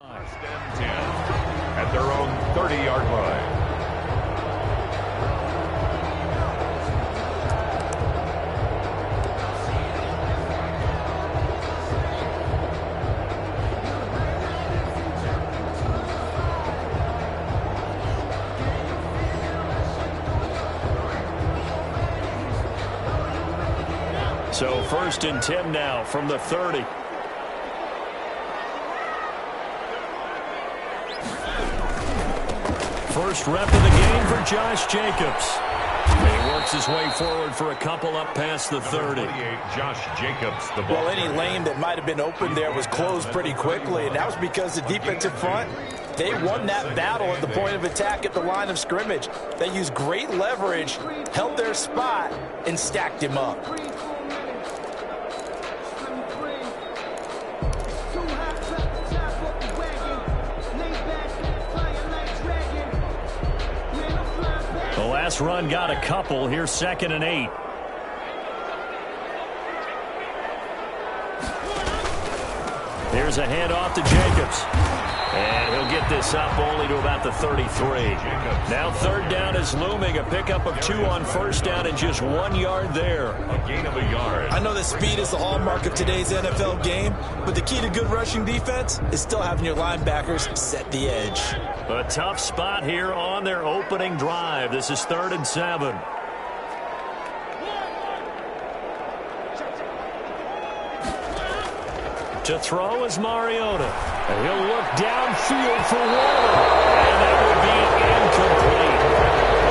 First and 10 at their own 30-yard line. So first and 10 now from the 30. First rep of the game for Josh Jacobs. And he works his way forward for a couple up past the 30. Josh Jacobs, the ball. Well, any lane that might have been open there was closed pretty quickly, and that was because the defensive front, they won that battle at the point of attack at the line of scrimmage. They used great leverage, held their spot, and stacked him up. The last run got a couple. Here's 2nd and 8. Here's a handoff to Jacobs. And he'll get this up only to about the 33. Now 3rd down is looming. A pickup of 2 on 1st down and just 1 yard there. A gain of a yard. I know that speed is the hallmark of today's NFL game, but the key to good rushing defense is still having your linebackers set the edge. A tough spot here on their opening drive. This is 3rd and 7. To throw is Mariota. And he'll look downfield for Waller. And that would be incomplete.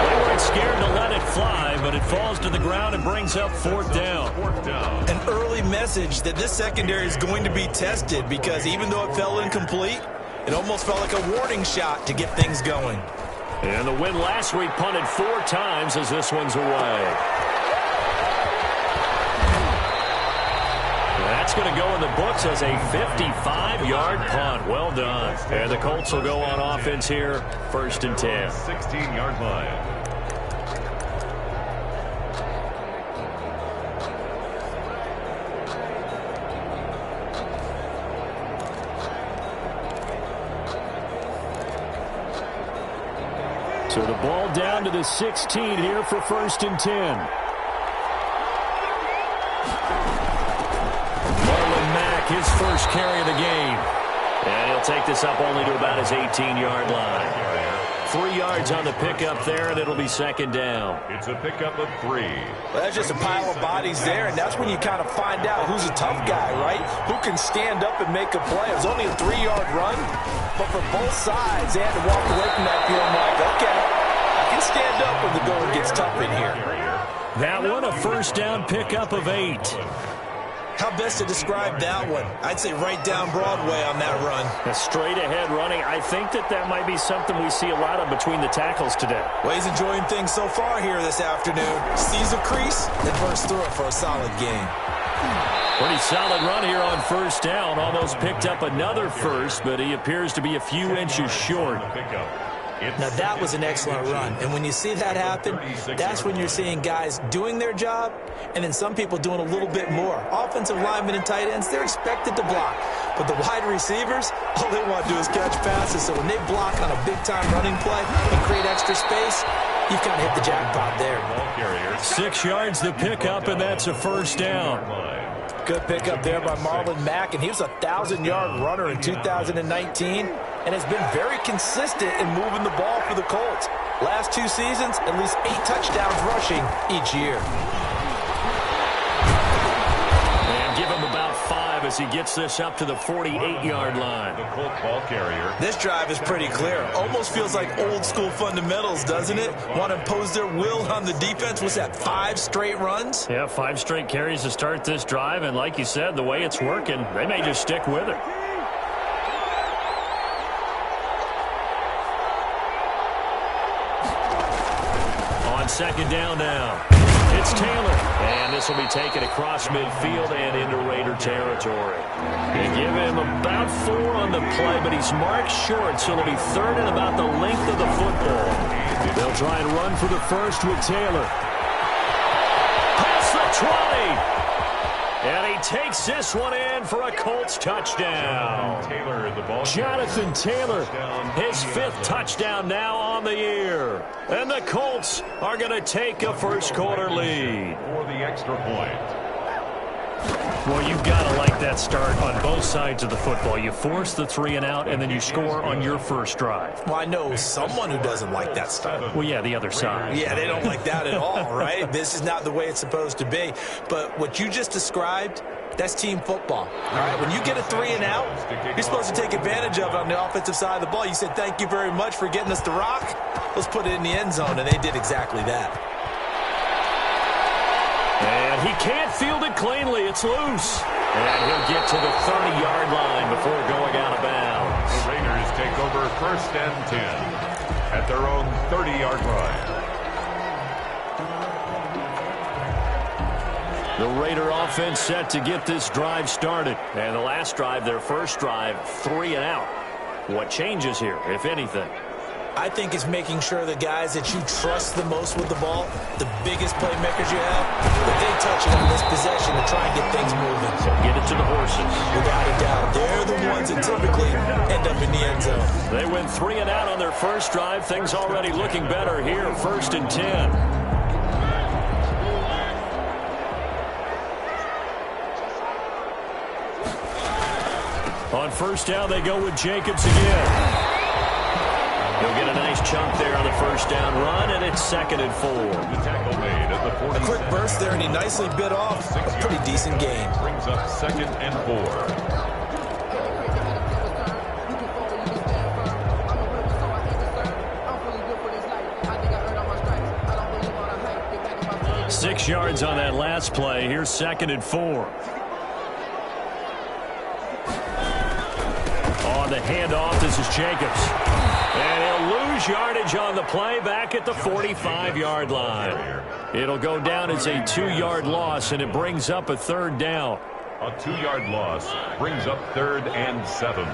They weren't scared to let it fly, but it falls to the ground and brings up 4th down. An early message that this secondary is going to be tested, because even though it fell incomplete, it almost felt like a warning shot to get things going. And the win last week punted 4 times as this one's away. That's going to go in the books as a 55-yard punt. Well done. And the Colts will go on offense here, 1st and 10. 16-yard line. So the ball down to the 16 here for 1st and 10. His first carry of the game. And he'll take this up only to about his 18-yard line. 3 yards on the pickup there, and it'll be 2nd down. It's a pickup of 3. Well, that's just a pile of bodies there, and that's when you kind of find out who's a tough guy, right? Who can stand up and make a play. It was only a 3-yard run, but for both sides, they had to walk away from that feeling like, okay, I can stand up when the going gets tough in here. That one, a 1st down pickup of 8. How best to describe that one? I'd say right down Broadway on that run. A straight-ahead running. I think that might be something we see a lot of between the tackles today. Well, he's enjoying things so far here this afternoon. Sees a crease, then bursts through it for a solid gain. Pretty solid run here on 1st down. Almost picked up another first, but he appears to be a few inches short. Now, that was an excellent run. And when you see that happen, that's when you're seeing guys doing their job and then some people doing a little bit more. Offensive linemen and tight ends, they're expected to block. But the wide receivers, all they want to do is catch passes. So when they block on a big-time running play and create extra space, you've kind of hit the jackpot there. 6 yards to pick up, and that's a 1st down. Good pickup there by Marlon Mack, and he was a 1,000-yard runner in 2019 and has been very consistent in moving the ball for the Colts. Last 2 seasons, at least 8 touchdowns rushing each year. And give him about 5 as he gets this up to the 48-yard line. The Colt ball carrier. This drive is pretty clear. Almost feels like old-school fundamentals, doesn't it? Want to impose their will on the defense. Was that 5 straight runs? Yeah, 5 straight carries to start this drive, and like you said, the way it's working, they may just stick with it. On 2nd down now, it's Taylor, and this will be taken across midfield and into Raider territory. They give him about 4 on the play, but he's marked short, so it'll be 3rd and about the length of the football. They'll try and run for the first with Taylor. Past the 20. And he takes this one in for a Colts touchdown. Jonathan Taylor, his 5th touchdown now on the year. And the Colts are going to take a first-quarter lead. For the extra point. Well, you've got to like that start on both sides of the football. You force the 3 and out, and then you score on your first drive. Well, I know someone who doesn't like that start. Well, yeah, the other side. Yeah, they don't like that at all, right? This is not the way it's supposed to be. But what you just described, that's team football. All right, when you get a 3 and out, you're supposed to take advantage of it on the offensive side of the ball. You said, thank you very much for getting us the rock. Let's put it in the end zone, and they did exactly that. And he can't field it cleanly. It's loose. And he'll get to the 30-yard line before going out of bounds. The Raiders take over 1st and 10 at their own 30-yard line. The Raider offense set to get this drive started. And the last drive, their first drive, 3 and out. What changes here, if anything? I think it's making sure the guys that you trust the most with the ball, the biggest playmakers you have, that they touch it on this possession to try and get things moving. So get it to the horses. Without a doubt. They're the ones that typically end up in the end zone. They went 3 and out on their first drive. Things already looking better here. 1st and 10. On 1st down, they go with Jacobs again. He'll get a nice chunk there on the 1st down run, and it's 2nd and 4. The tackle made at the 40. A quick burst there, and he nicely bit off. A pretty decent gain. Brings up 2nd and 4. 6 yards on that last play. Here's 2nd and 4. On the handoff, this is Jacobs. And he'll lose yardage on the play back at the 45-yard line. It'll go down as a 2-yard loss, and it brings up a 3rd down. A 2-yard loss brings up 3rd and 7.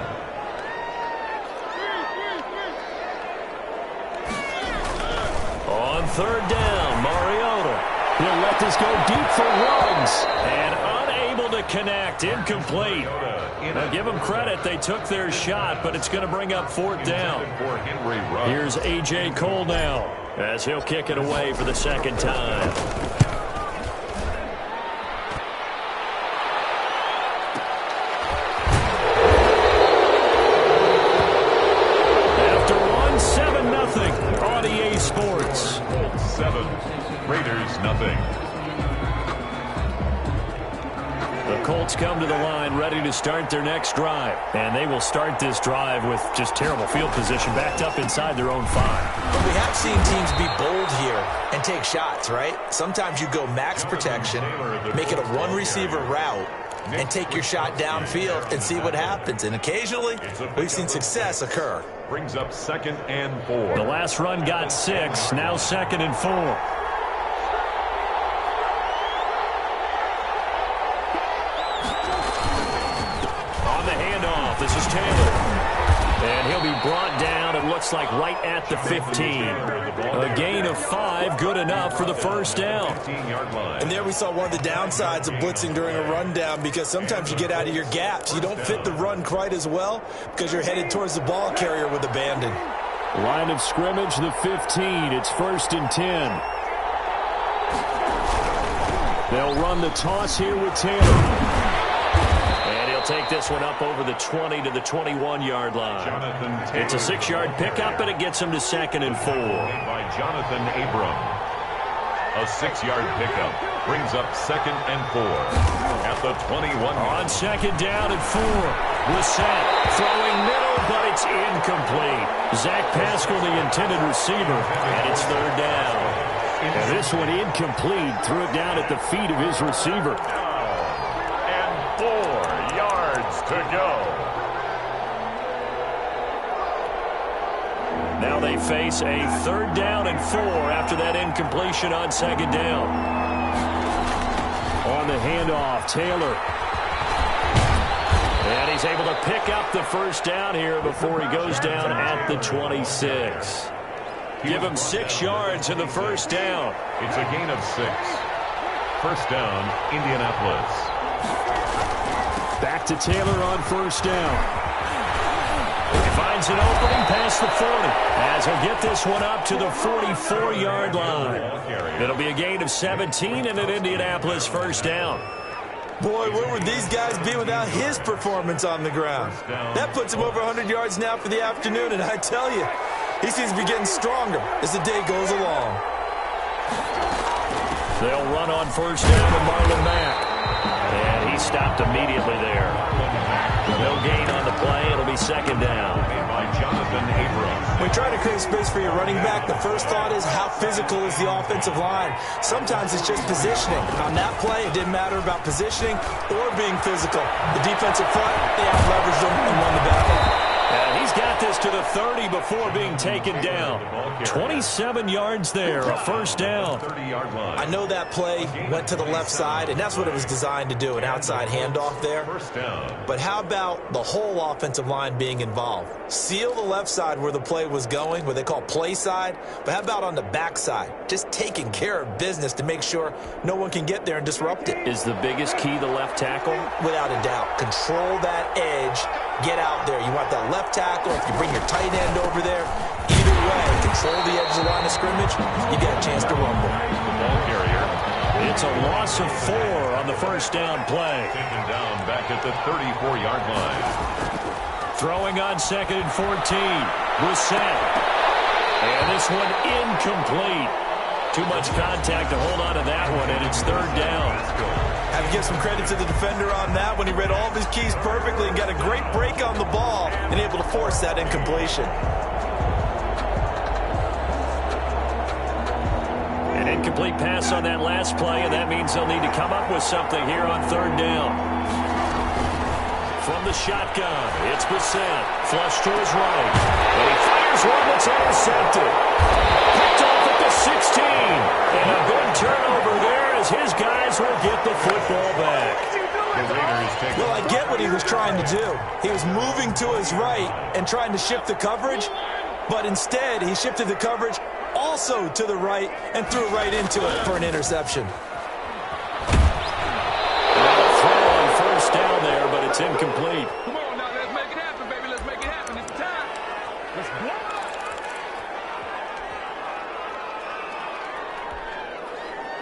On 3rd down, Mariota. He'll let this go deep for Ruggs. And unable to connect. Incomplete. Now, give them credit. They took their shot, but it's going to bring up 4th down. Here's A.J. Cole now as he'll kick it away for the 2nd time. After one, 7-0 on EA Sports. 7, Raiders nothing. The Colts come to the line ready to start their next drive. And they will start this drive with just terrible field position backed up inside their own 5. But we have seen teams be bold here and take shots, right? Sometimes you go max protection, make it a one-receiver route, and take your shot downfield and see what happens. And occasionally, we've seen success occur. Brings up 2nd and 4. The last run got 6, now 2nd and 4. This is Taylor. And he'll be brought down, it looks like, right at the 15. A gain of 5, good enough for the 1st down. And there we saw one of the downsides of blitzing during a rundown, because sometimes you get out of your gaps. You don't fit the run quite as well because you're headed towards the ball carrier with abandon. Line of scrimmage, the 15. It's 1st and 10. They'll run the toss here with Taylor. Take this one up over the 20 to the 21-yard line. It's a 6-yard pickup, and it gets him to 2nd and 4. By Jonathan Abram. A 6-yard pickup brings up 2nd and 4 at the 21. On 2nd down and 4. Brissett throwing middle, but it's incomplete. Zach Pascal, the intended receiver, and it's 3rd down. And this one incomplete. Threw it down at the feet of his receiver. And 4 yards to go. Now they face a 3rd down and 4 after that incompletion on 2nd down. On the handoff, Taylor. And he's able to pick up the 1st down here before he goes down at the 26. Give him 6 yards in the 1st down. It's a gain of 6. 1st down, Indianapolis. Back to Taylor on first down. He finds an opening past the 40 as he'll get this one up to the 44-yard line. It'll be a gain of 17 and an Indianapolis first down. Boy, where would these guys be without his performance on the ground? That puts him over 100 yards now for the afternoon, and I tell you, he seems to be getting stronger as the day goes along. They'll run on first down to Marlon Mack. And he stopped immediately there. No gain on the play. It'll be second down. By Jonathan Abram. When trying to create space for your running back, the first thought is how physical is the offensive line. Sometimes it's just positioning. On that play, it didn't matter about positioning or being physical. The defensive front, they out-leveraged them and won the battle. And he's got this to the 30 before being taken down. 27 yards there, a first down. I know that play went to the left side, and that's what it was designed to do, an outside handoff there. But how about the whole offensive line being involved? Seal the left side where the play was going, what they call play side, but how about on the back side? Just taking care of business to make sure no one can get there and disrupt it. Is the biggest key the left tackle? Without a doubt. Control that edge. Get out there. You want that left tackle. If you bring your tight end over there, either way, control the edge of the line of scrimmage, you get a chance to rumble. The ball carrier. It's a loss of 4 on the first down play. Taken down back at the 34-yard line. Throwing on second and 14. Brissett. And this one incomplete. Too much contact to hold on to that one, and it's third down. Have to give some credit to the defender on that when he read all of his keys perfectly and got a great break on the ball and able to force that incompletion. An incomplete pass on that last play, and that means they'll need to come up with something here on third down. From the shotgun, it's Brissett. Flush to his right. And he fires one that's intercepted. Picked off at the 16. And a big turnover there as his guys will get the football back. Well, I get what he was trying to do. He was moving to his right and trying to shift the coverage, but instead he shifted the coverage also to the right and threw right into it for an interception. Down there, but it's incomplete. Come on now, let's make it happen, baby. Let's make it happen. It's time. Let's go.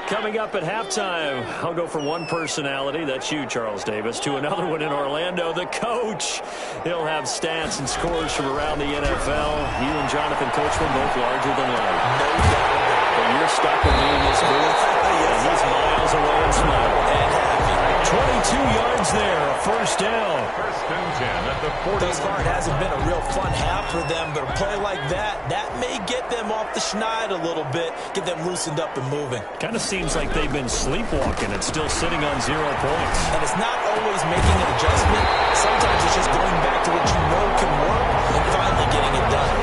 Coming up at halftime, I'll go from one personality, that's you, Charles Davis, to another one in Orlando, the coach. He'll have stats and scores from around the NFL. You and Jonathan Coachman both larger than life. No doubt. But you're stuck with me in this booth, and he's miles away and smiling. And happy. 22 yards there, a first down. First and 10 at the 40. Thus far, it hasn't been a real fun half for them, but a play like that may get them off the schneid a little bit, get them loosened up and moving. Kind of seems like they've been sleepwalking and still sitting on 0 points. And it's not always making an adjustment. Sometimes it's just going back to what you know can work and finally getting it done.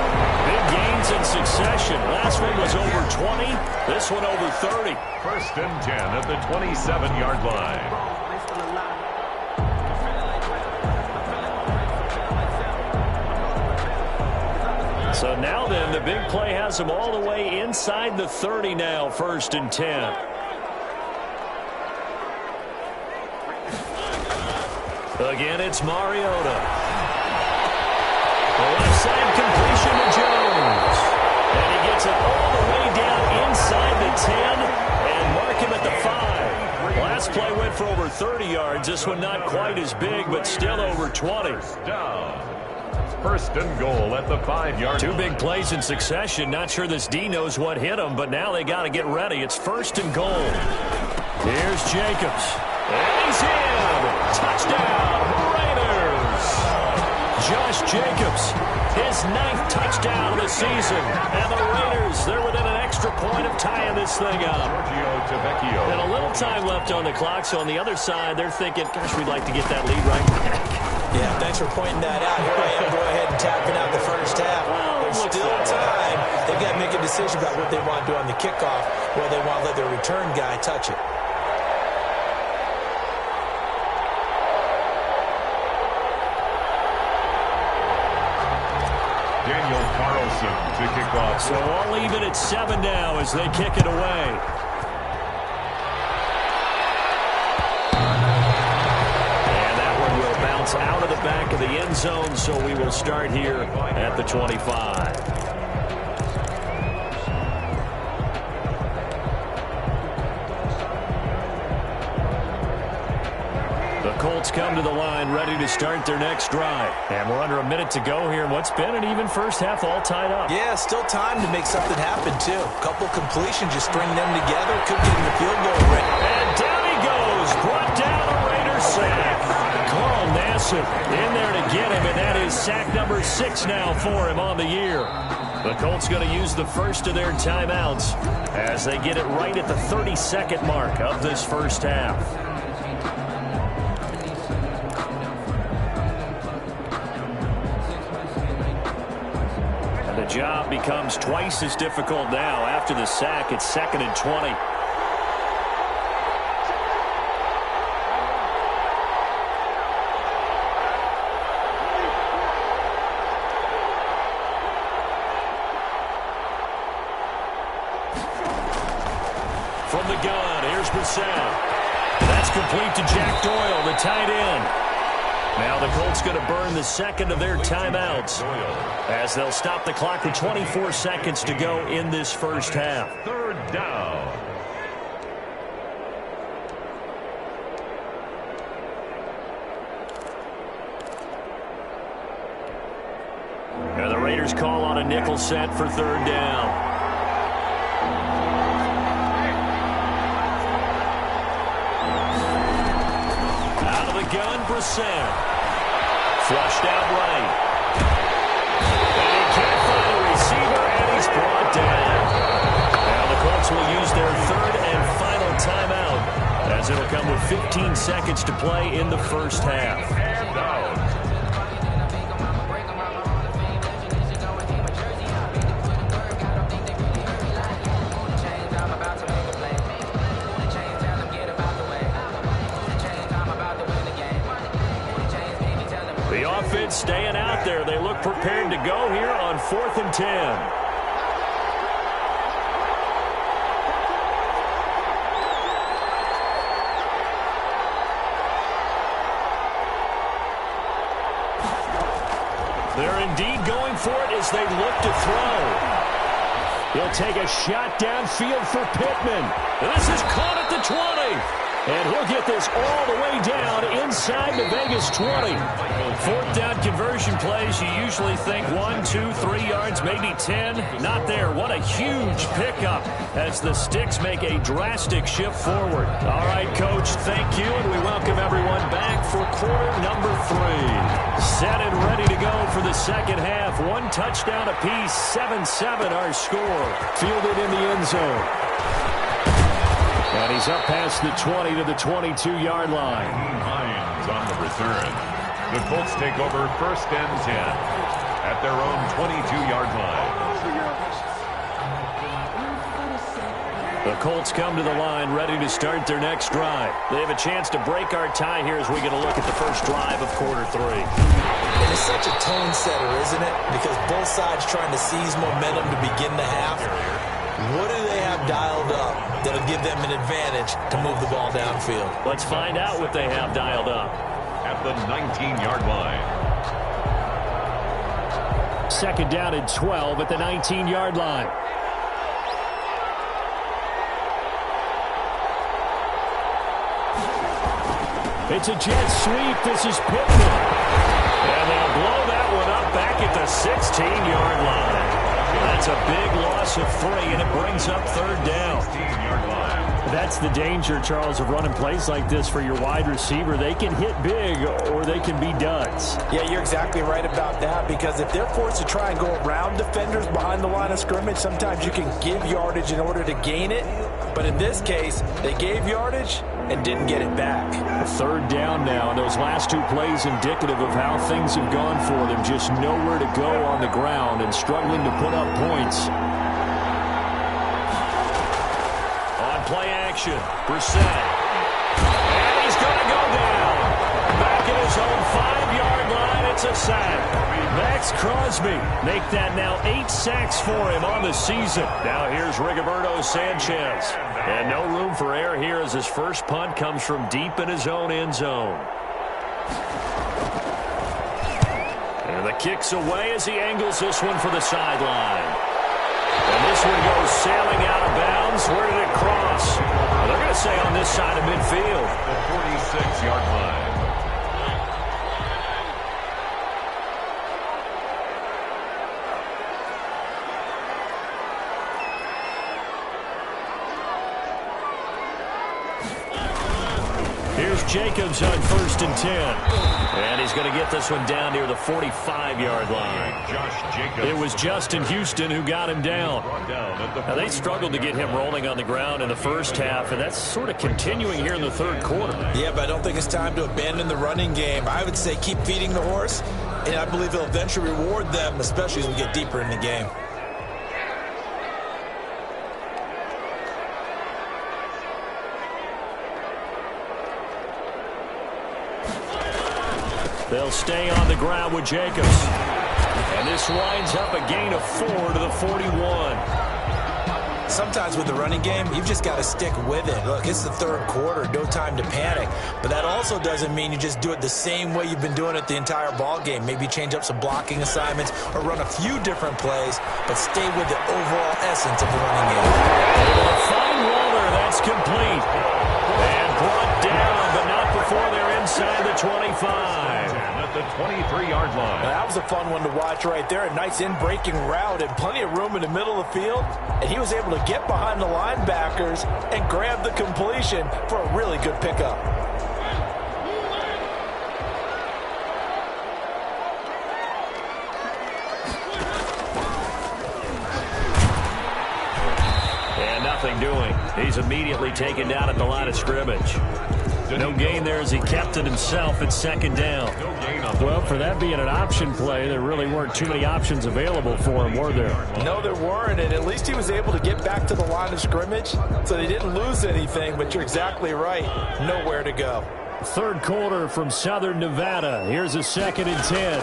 Big gains in succession. Last one was over 20. This one over 30. First and 10 at the 27-yard line. So now then, the big play has them all the way inside the 30 now, first and 10. Again, it's Mariota. The left side completion to Jones. And he gets it all the way down inside the 10 and mark him at the 5. Last play went for over 30 yards. This one not quite as big, but still over 20. Down. First and goal at the 5-yard line. Two big plays in succession. Not sure this D knows what hit him, but now they got to get ready. It's first and goal. Here's Jacobs. And he's in. Touchdown, Raiders. Josh Jacobs, his 9th touchdown of the season. And the Raiders, they're within an extra point of tying this thing up. And a little time left on the clock, so on the other side, they're thinking, gosh, we'd like to get that lead right back. Yeah, thanks for pointing that out. Here I am, go ahead and tapping out the first half. There's still time. They've got to make a decision about what they want to do on the kickoff, whether they want to let their return guy touch it. Daniel Carlson to kick off. So all even at 7 now as they kick it away. And that one will back of the end zone, so we will start here at the 25. Colts come to the line ready to start their next drive. And we're under a minute to go here in what's been an even first half, all tied up. Yeah, still time to make something happen, too. A couple completions, just string them together. Could get in the field goal range. And down he goes. Brought down a Raider sack. Carl Nassib in there to get him, and that is sack number 6 now for him on the year. The Colts going to use the first of their timeouts as they get it right at the 30-second mark of this first half. The job becomes twice as difficult now. After the sack, it's 2nd and 20. From the gun, here's Brissett. That's complete to Jack Doyle, the tight end. Now the Colts going to burn the second of their timeouts as they'll stop the clock with 24 seconds to go in this first half. 3rd down. And the Raiders call on a nickel set for 3rd down. Out of the gun, Brissett. Flushed out right. And he can't find a receiver, and he's brought down. Now the Colts will use their 3rd and final timeout as it'll come with 15 seconds to play in the first half. And out. Offense staying out there. They look prepared to go here on 4th and 10. They're indeed going for it as they look to throw. He'll take a shot downfield for Pittman. And this is caught at the 20. And he'll get this all the way down inside the Vegas 20. 4th down conversion plays, you usually think 1, 2, 3 yards, maybe 10. Not there. What a huge pickup as the Sticks make a drastic shift forward. All right, Coach, thank you, and we welcome everyone back for quarter number 3. Set and ready to go for the second half. 1 touchdown apiece, 7-7 our score. Fielded in the end zone. And he's up past the 20 to the 22-yard line. Hines on the return. The Colts take over 1st and 10 at their own 22-yard line. The Colts come to the line ready to start their next drive. They have a chance to break our tie here as we get a look at the first drive of quarter 3. And it's such a tone setter, isn't it? Because both sides trying to seize momentum to begin the half. What do they have dialed up that'll give them an advantage to move the ball downfield? Let's find out what they have dialed up. At the 19-yard line. 2nd down and 12 at the 19-yard line. It's a jet sweep. This is Pittman. And they'll blow that one up back at the 16-yard line. That's a big loss of 3, and it brings up 3rd down. 16-yard line. That's the danger, Charles, of running plays like this for your wide receiver. They can hit big or they can be duds. Yeah, you're exactly right about that, because if they're forced to try and go around defenders behind the line of scrimmage, sometimes you can give yardage in order to gain it. But in this case, they gave yardage and didn't get it back. 3rd down now, and those last 2 plays indicative of how things have gone for them. Just nowhere to go on the ground and struggling to put up points. On play action, Brissett. And he's going to go down. Back at his own 5-yard line, it's a sack. Max Crosby make that now 8 sacks for him on the season. Now here's Rigoberto Sanchez. And no room for error here as his first punt comes from deep in his own end zone. kicks away as he angles this one for the sideline. And this one goes sailing out of bounds. Where did it cross? Well, they're going to say on this side of midfield. The 46-yard line. Here's Jacobs on 1st and 10. And he's going to get this one down near the 45-yard line. It was Justin Houston who got him down. Now, they struggled to get him rolling on the ground in the first half, and that's sort of continuing here in the third quarter. Yeah, but I don't think it's time to abandon the running game. I would say keep feeding the horse, and I believe he'll eventually reward them, especially as we get deeper in the game. They'll stay on the ground with Jacobs. And this winds up a gain of 4 to the 41. Sometimes with the running game, you've just got to stick with it. Look, it's the third quarter, no time to panic. But that also doesn't mean you just do it the same way you've been doing it the entire ball game. Maybe change up some blocking assignments or run a few different plays, but stay with the overall essence of the running game. Able to find Waller. That's complete. And brought down, but not before they're inside the 25. At the 23-yard line. Now, that was a fun one to watch right there. A nice in-breaking route and plenty of room in the middle of the field. And he was able to get behind the linebackers and grab the completion for a really good pickup. And nothing doing. He's immediately taken down at the line of scrimmage. No gain there as he kept it himself at 2nd down. Well, for that being an option play, there really weren't too many options available for him, were there? No, there weren't, and at least he was able to get back to the line of scrimmage, so they didn't lose anything, but you're exactly right. Nowhere to go. Third quarter from Southern Nevada. Here's a 2nd and 10.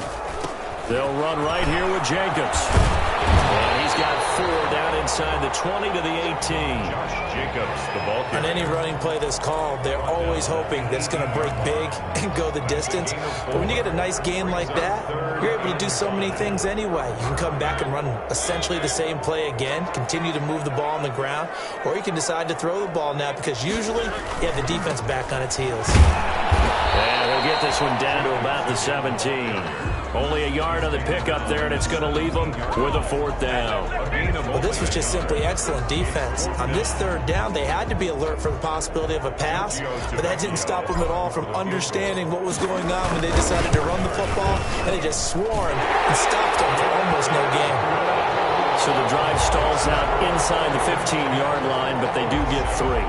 They'll run right here with Jacobs. And he's got 4 down inside the 20 to the 18. Jacobs, the ball carrier. On any running play that's called, they're always hoping that it's going to break big and go the distance. But when you get a nice gain like that, you're able to do so many things anyway. You can come back and run essentially the same play again, continue to move the ball on the ground, or you can decide to throw the ball now because usually you have the defense back on its heels. And we'll get this one down to about the 17. Only a yard on the pickup there, and it's going to leave them with a 4th down. Well, this was just simply excellent defense. On this 3rd down, they had to be alert for the possibility of a pass, but that didn't stop them at all from understanding what was going on when they decided to run the football, and they just swarmed and stopped them for almost no gain. So the drive stalls out inside the 15-yard line, but they do get 3.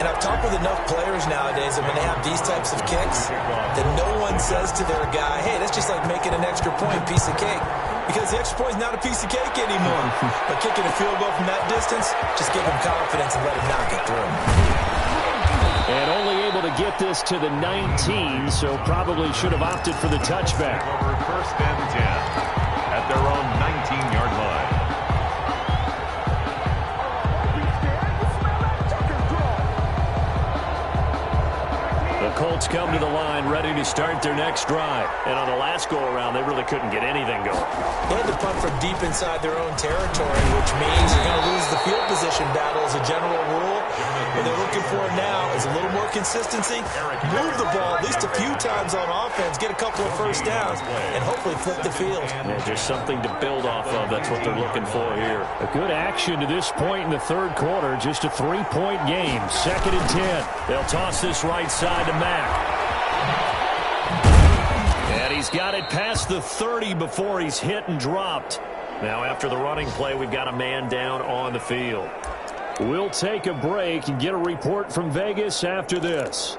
And I've talked with enough players nowadays that when they have these types of kicks, that no one says to their guy, hey, that's just like making an extra point, piece of cake. Because the extra point is not a piece of cake anymore. But kicking a field goal from that distance, just give him confidence and let him knock it through. And only able to get this to the 19, so probably should have opted for the touchback. Over 1st and 10 at their own 19-yard line. Colts come to the line ready to start their next drive. And on the last go-around, they really couldn't get anything going. They had to punt from deep inside their own territory, which means you're going to lose the field position battle as a general rule. What they're looking for now is a little more consistency, move the ball at least a few times on offense, get a couple of first downs, and hopefully flip the field. Yeah, just something to build off of. That's what they're looking for here. A good action to this point in the third quarter. Just a 3-point game. 2nd and 10. They'll toss this right side to Mack. And he's got it past the 30 before he's hit and dropped. Now after the running play, we've got a man down on the field. We'll take a break and get a report from Vegas after this.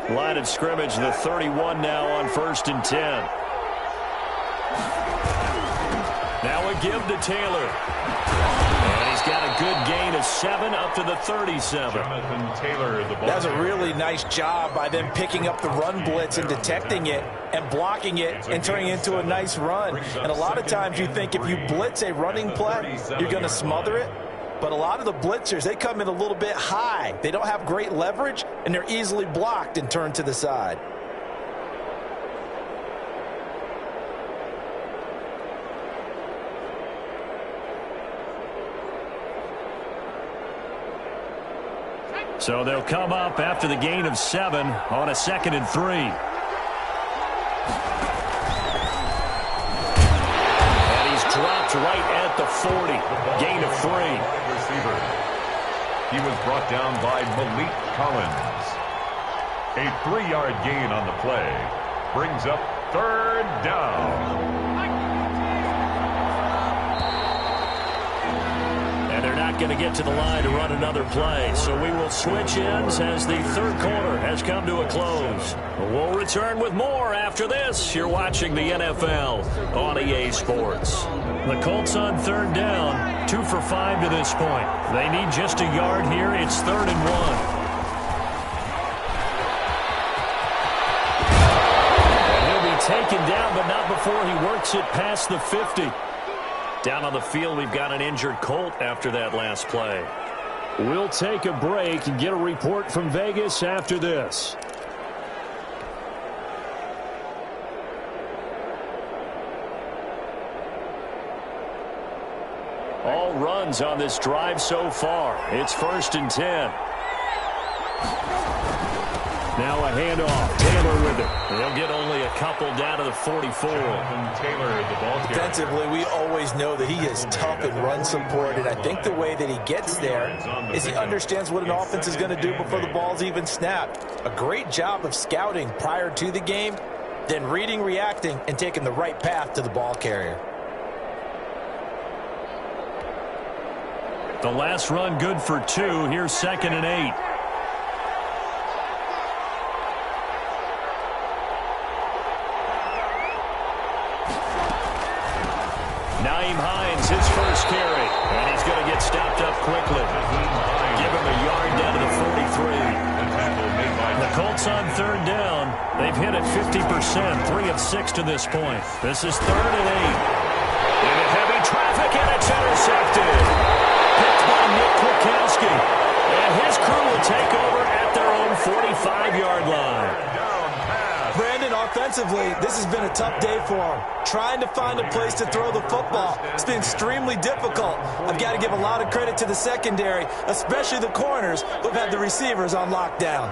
Line of scrimmage, the 31 now on 1st and 10. Now a give to Taylor. And he's got a good gain of 7 up to the 37. Jonathan Taylor, the ball. That's a really nice job by them picking up the run blitz and detecting it and blocking it and turning it into a nice run. And a lot of times you think if you blitz a running play, you're going to smother it. But a lot of the blitzers, they come in a little bit high. They don't have great leverage, and they're easily blocked and turned to the side. So they'll come up after the gain of 7 on a 2nd and 3. And he's dropped right at the 40. Gain of 3. Receiver. He was brought down by Malik Collins. A 3-yard gain on the play brings up 3rd down. They're not going to get to the line to run another play, so we will switch ends as the 3rd quarter has come to a close. We'll return with more after this. You're watching the NFL on EA Sports. The Colts on 3rd down, 2 for 5 to this point. They need just a yard here. It's 3rd and 1. And he'll be taken down, but not before he works it past the 50. Down on the field, we've got an injured Colt after that last play. We'll take a break and get a report from Vegas after this. All runs on this drive so far. It's 1st and 10. Now a handoff. Taylor with it. They'll get only a couple down to the 44. Taylor, the ball carrier. Defensively, we always know that he is tough in run support, and I think the way that he gets there is he understands what an offense is going to do before the ball's even snapped. A great job of scouting prior to the game, then reading, reacting, and taking the right path to the ball carrier. The last run good for 2. Here's 2nd and 8. His first carry, and he's going to get stopped up quickly. Give him a yard down to the 43. The Colts on 3rd down. They've hit it 50%, 3 of 6 to this point. This is 3rd and 8. Into heavy traffic, and it's intercepted. Picked by Nick Kwiatkowski. And his crew will take over at their own 45-yard line. Brandon, offensively, this has been a tough day for him. Trying to find a place to throw the football. It's been extremely difficult. I've got to give a lot of credit to the secondary, especially the corners who've had the receivers on lockdown.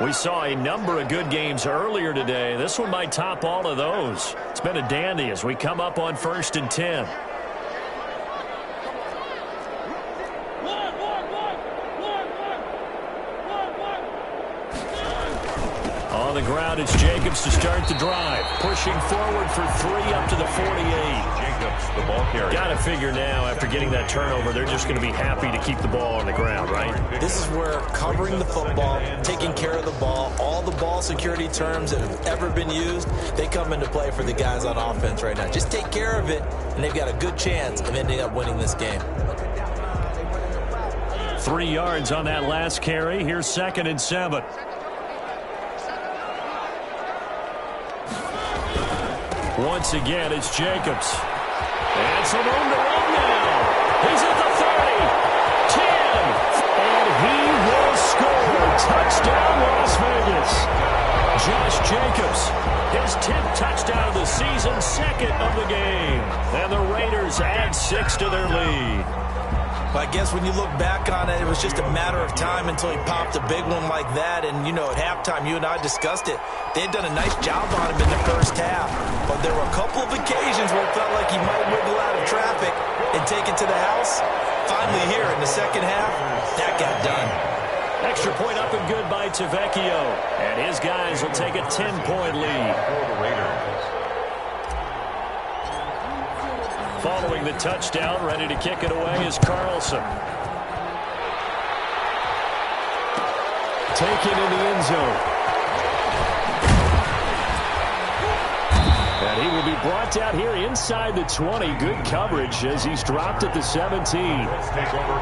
We saw a number of good games earlier today. This one might top all of those. It's been a dandy as we come up on 1st and 10. On the ground, it's Jacobs to start the drive. Pushing forward for 3 up to the 48. Jacobs, the ball carrier. Got to figure now, after getting that turnover, they're just going to be happy to keep the ball on the ground, right? This is where covering the football, taking care of the ball, all the ball security terms that have ever been used, they come into play for the guys on offense right now. Just take care of it, and they've got a good chance of ending up winning this game. 3 yards on that last carry. Here's 2nd and 7. Once again, it's Jacobs. And some room to run now. He's at the 30, 10, and he will score. Touchdown, Las Vegas. Josh Jacobs, his 10th touchdown of the season, 2nd of the game. And the Raiders add 6 to their lead. Well, I guess when you look back on it, it was just a matter of time until he popped a big one like that. And, you know, at halftime, you and I discussed it. They had done a nice job on him in the first half. But there were a couple of occasions where it felt like he might wiggle out of traffic and take it to the house. Finally here in the second half, that got done. Extra point up and good by Tavecchio. And his guys will take a 10-point lead. For the Raiders. Following the touchdown, ready to kick it away is Carlson. Taken in the end zone. And he will be brought down here inside the 20. Good coverage as he's dropped at the 17. Let's take over.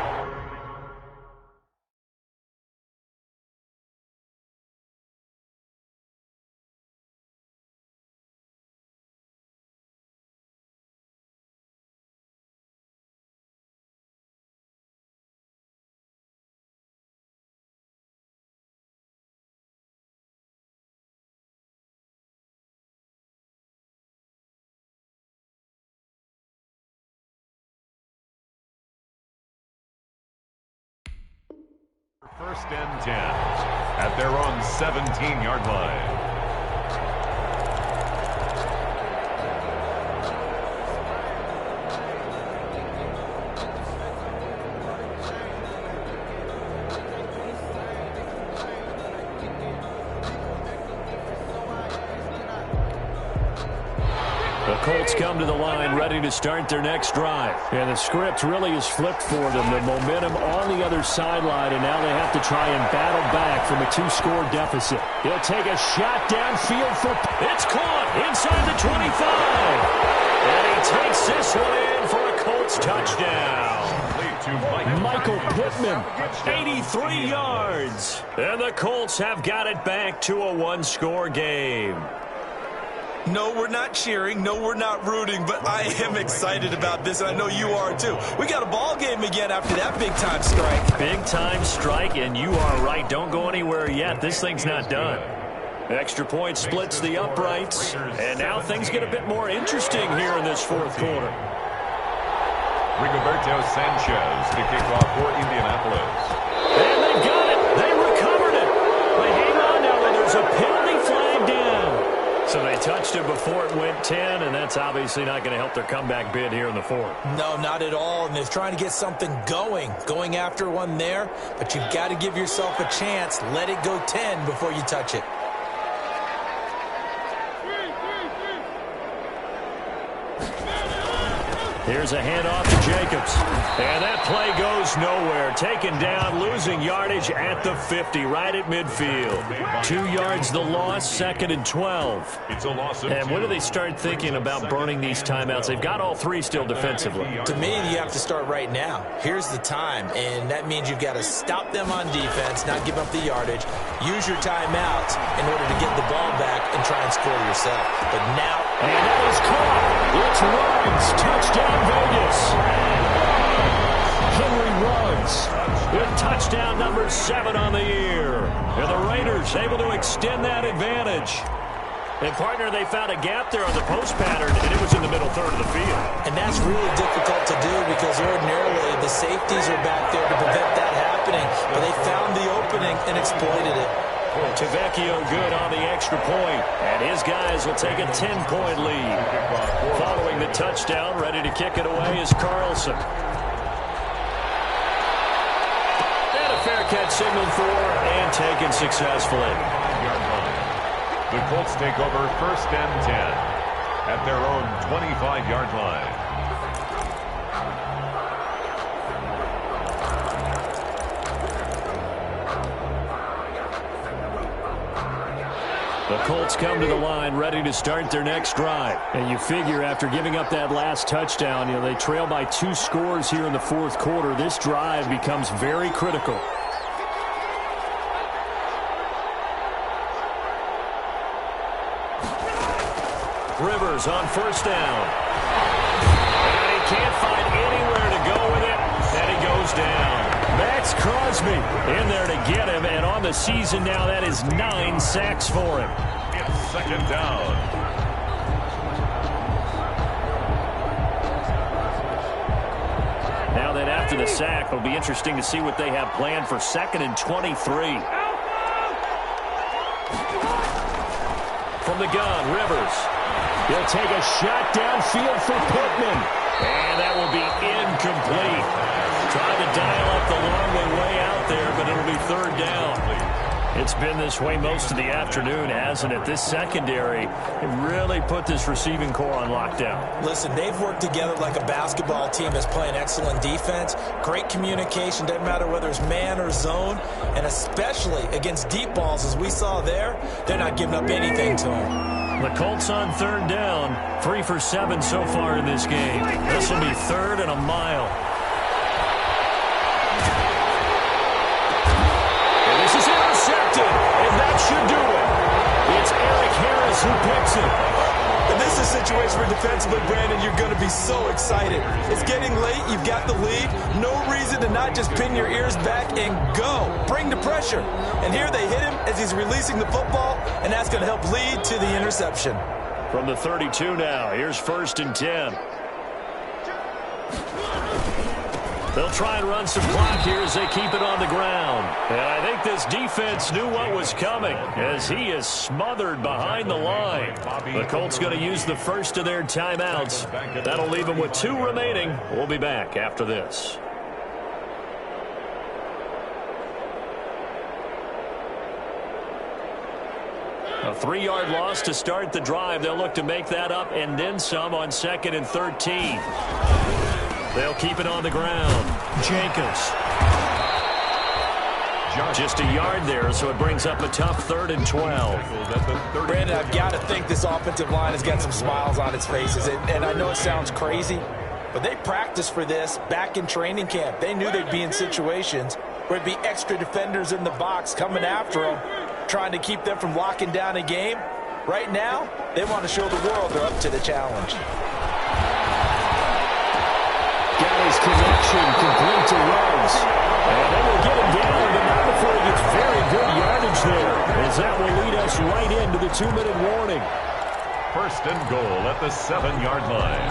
First and 10 at their own 17-yard line. The Colts come to the line ready to start their next drive. And the script really is flipped for them. The momentum on the other sideline, and now they have to try and battle back from a 2-score deficit. He'll take a shot downfield for... It's caught inside the 25. And he takes this one in for a Colts touchdown. Michael Pittman, 83 yards. And the Colts have got it back to a 1-score game. No, we're not cheering. No, we're not rooting, but I am excited about this, and I know you are too. We got a ball game again after that big-time strike. Big-time strike, and you are right. Don't go anywhere yet. This thing's not done. Extra point splits the uprights, and now things get a bit more interesting here in this fourth quarter. Rigoberto Sanchez to kick off for Indianapolis. And they got it. They recovered it. But hang on now, and there's a penalty flag down. So they touched it before it went 10, and that's obviously not going to help their comeback bid here in the fourth. No, not at all, and they're trying to get something going after one there, but you've got to give yourself a chance. Let it go 10 before you touch it. Here's a handoff to Jacobs. And that play goes nowhere. Taken down, losing yardage at the 50, right at midfield. 2 yards the loss, 2nd and 12. It's a loss of And when do they start thinking about burning these timeouts? They've got all 3 still defensively. To me, you have to start right now. Here's the time, and that means you've got to stop them on defense, not give up the yardage. Use your timeouts in order to get the ball back and try and score yourself. But now... And that is caught. It's Ruggs. Touchdown, Vegas. Henry Ruggs with touchdown number 7 on the year. And the Raiders able to extend that advantage. And, partner, they found a gap there on the post pattern, and it was in the middle third of the field. And that's really difficult to do because ordinarily the safeties are back there to prevent that happening. But they found the opening and exploited it. Tavecchio good on the extra point, and his guys will take a 10-point lead. Following the touchdown, ready to kick it away is Carlson. And a fair catch signaled for and taken successfully. The Colts take over first and 10 at their own 25-yard line. The Colts come to the line ready to start their next drive. And you figure after giving up that last touchdown, they trail by 2 scores here in the fourth quarter. This drive becomes very critical. Rivers on first down. And he can't find anywhere to go with it. And he goes down. Max Crosby in there to get him, and on the season now, that is 9 sacks for him. It's 2nd down. Now that after the sack, it'll be interesting to see what they have planned for 2nd and 23. From the gun, Rivers. He'll take a shot downfield for Pittman, and that will be incomplete. Trying to dial up the long way out there, but it'll be 3rd down. It's been this way most of the afternoon, hasn't it? This secondary really put this receiving core on lockdown. Listen, they've worked together like a basketball team that's playing excellent defense. Great communication, doesn't matter whether it's man or zone, and especially against deep balls, as we saw there, they're not giving up anything to them. The Colts on 3rd down, 3 for 7 so far in this game. This will be 3rd and a mile. And that should do it. It's Eric Harris who picks it. And this is a situation where defensively, Brandon, you're going to be so excited. It's getting late. You've got the lead. No reason to not just pin your ears back and go. Bring the pressure. And here they hit him as he's releasing the football, and that's going to help lead to the interception. From the 32 now, here's 1st and 10. They'll try and run some clock here as they keep it on the ground. And I think this defense knew what was coming as he is smothered behind the line. The Colts going to use the first of their timeouts. That'll leave them with 2 remaining. We'll be back after this. A 3-yard loss to start the drive. They'll look to make that up and then some on 2nd and 13. They'll keep it on the ground. Jacobs. Just a yard there, so it brings up a tough 3rd and 12. Brandon, I've got to think this offensive line has got some smiles on its faces. And I know it sounds crazy, but they practiced for this back in training camp. They knew they'd be in situations where it'd be extra defenders in the box coming after them, trying to keep them from locking down a game. Right now, they want to show the world they're up to the challenge. Got his connection complete to Ruggs. And they will get him down, but not before he gets very good yardage there, as that will lead us right into the 2-minute warning. 1st and goal at the 7-yard line.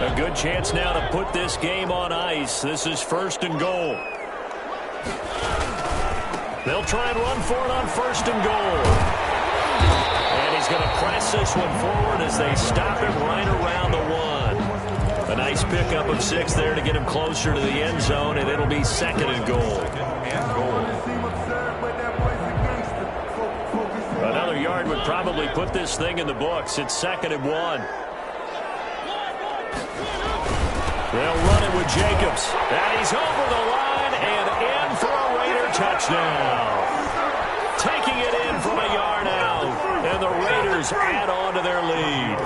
A good chance now to put this game on ice. This is 1st and goal. They'll try and run for it on 1st and goal. And he's going to press this one forward as they stop him right around the 1. A nice pickup of 6 there to get him closer to the end zone, and it'll be 2nd and goal. Another yard would probably put this thing in the books. It's 2nd and 1. They'll run it with Jacobs. And he's over the line and in for a Raider touchdown. Taking it in from a yard out. And the Raiders add on to their lead.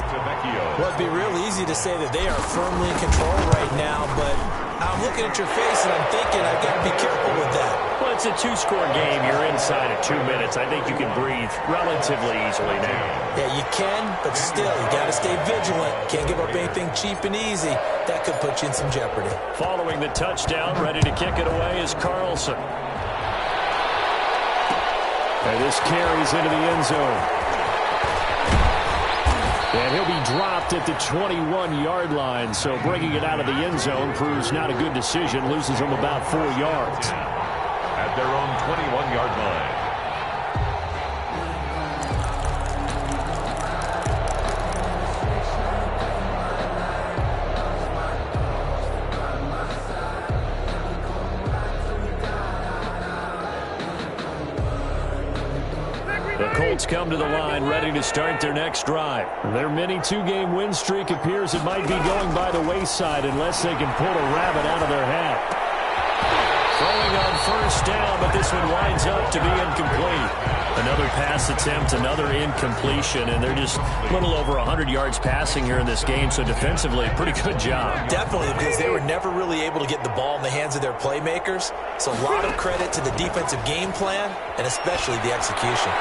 Well, it'd be real easy to say that they are firmly in control right now, but I'm looking at your face and I'm thinking I've got to be careful with that. Well, it's a 2-score game. You're inside of 2 minutes. I think you can breathe relatively easily now. Yeah, you can, but still, you got to stay vigilant. Can't give up anything cheap and easy. That could put you in some jeopardy. Following the touchdown, ready to kick it away is Carlson. And this carries into the end zone. And he'll be dropped at the 21-yard line, so bringing it out of the end zone proves not a good decision. Loses him about 4 yards. At their own 21-yard line. Come to the line, ready to start their next drive. Their mini 2-game win streak appears it might be going by the wayside unless they can pull a rabbit out of their hat. Throwing on 1st down, but this one winds up to be incomplete. Another pass attempt, another incompletion, and they're just a little over 100 yards passing here in this game, so defensively, pretty good job. Definitely, because they were never really able to get the ball in the hands of their playmakers, so a lot of credit to the defensive game plan, and especially the execution.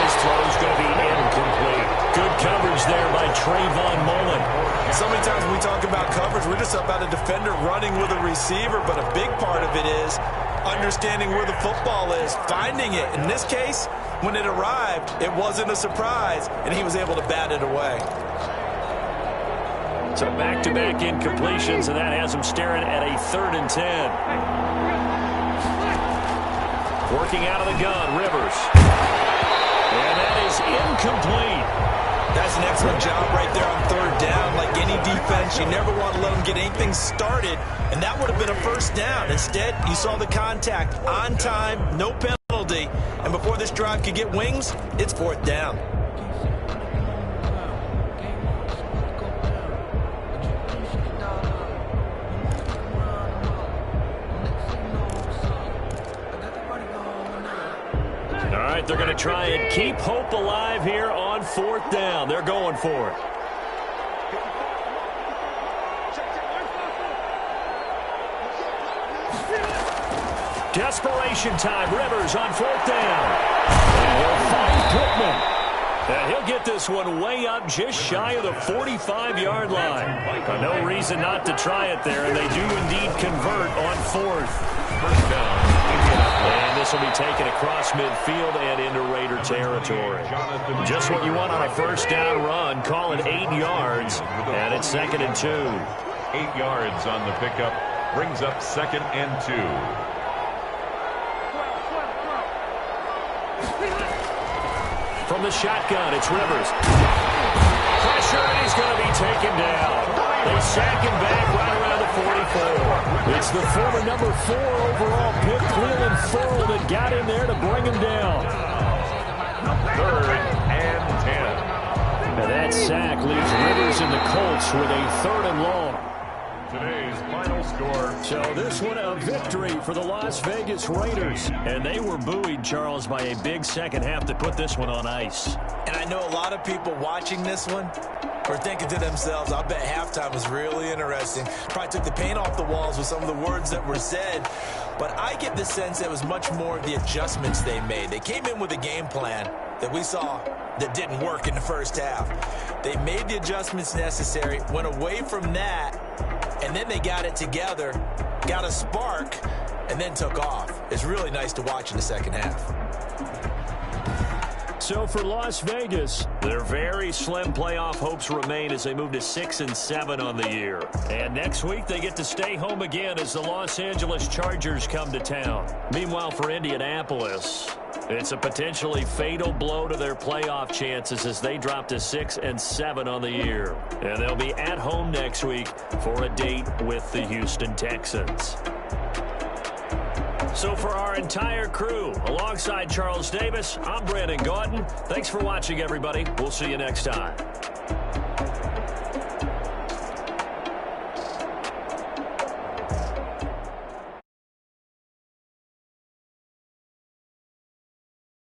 His throw's going to be incomplete. Good coverage there by Trayvon Mullen. So many times when we talk about coverage, we're just about a defender running with a receiver, but a big part of it is understanding where the football is, finding it. In this case, when it arrived, it wasn't a surprise, and he was able to bat it away. So back-to-back incompletions, and that has him staring at a 3rd and 10. Working out of the gun, Rivers. And that is incomplete. That's an excellent job right there on 3rd down. Like any defense, you never want to let them get anything started, and that would have been a 1st down. Instead, you saw the contact on time, no penalty, and before this drive could get wings, it's 4th down. They're going to try and keep hope alive here on 4th down. They're going for it. Desperation time. Rivers on 4th down. And he'll find Pittman. And he'll get this one way up just shy of the 45-yard line. No reason not to try it there, and they do indeed convert on 4th. 1st down. And this will be taken across midfield and into Raider territory. Just what you want on a first down run. Call it 8 yards, and it's 2nd and 2. 8 yards on the pickup. Brings up 2nd and 2. From the shotgun, it's Rivers. Pressure, and he's going to be taken down. They sack him back right around the 44. It's the former number 4 overall pick, Cleveland Ferrell, that got in there to bring him down. 3rd and 10. Now that sack leaves Rivers and the Colts with a 3rd and long. Today's final score. So this one a victory for the Las Vegas Raiders. And they were buoyed, Charles, by a big second half to put this one on ice. And I know a lot of people watching this one are thinking to themselves, I bet halftime was really interesting. Probably took the paint off the walls with some of the words that were said. But I get the sense that it was much more the adjustments they made. They came in with a game plan that we saw that didn't work in the first half. They made the adjustments necessary, went away from that, and then they got it together, got a spark, and then took off. It's really nice to watch in the second half. So for Las Vegas, their very slim playoff hopes remain as they move to 6 and 7 on the year. And next week they get to stay home again as the Los Angeles Chargers come to town. Meanwhile for Indianapolis, it's a potentially fatal blow to their playoff chances as they drop to 6 and 7 on the year. And they'll be at home next week for a date with the Houston Texans. So for our entire crew, alongside Charles Davis, I'm Brandon Gaudin. Thanks for watching, everybody. We'll see you next time.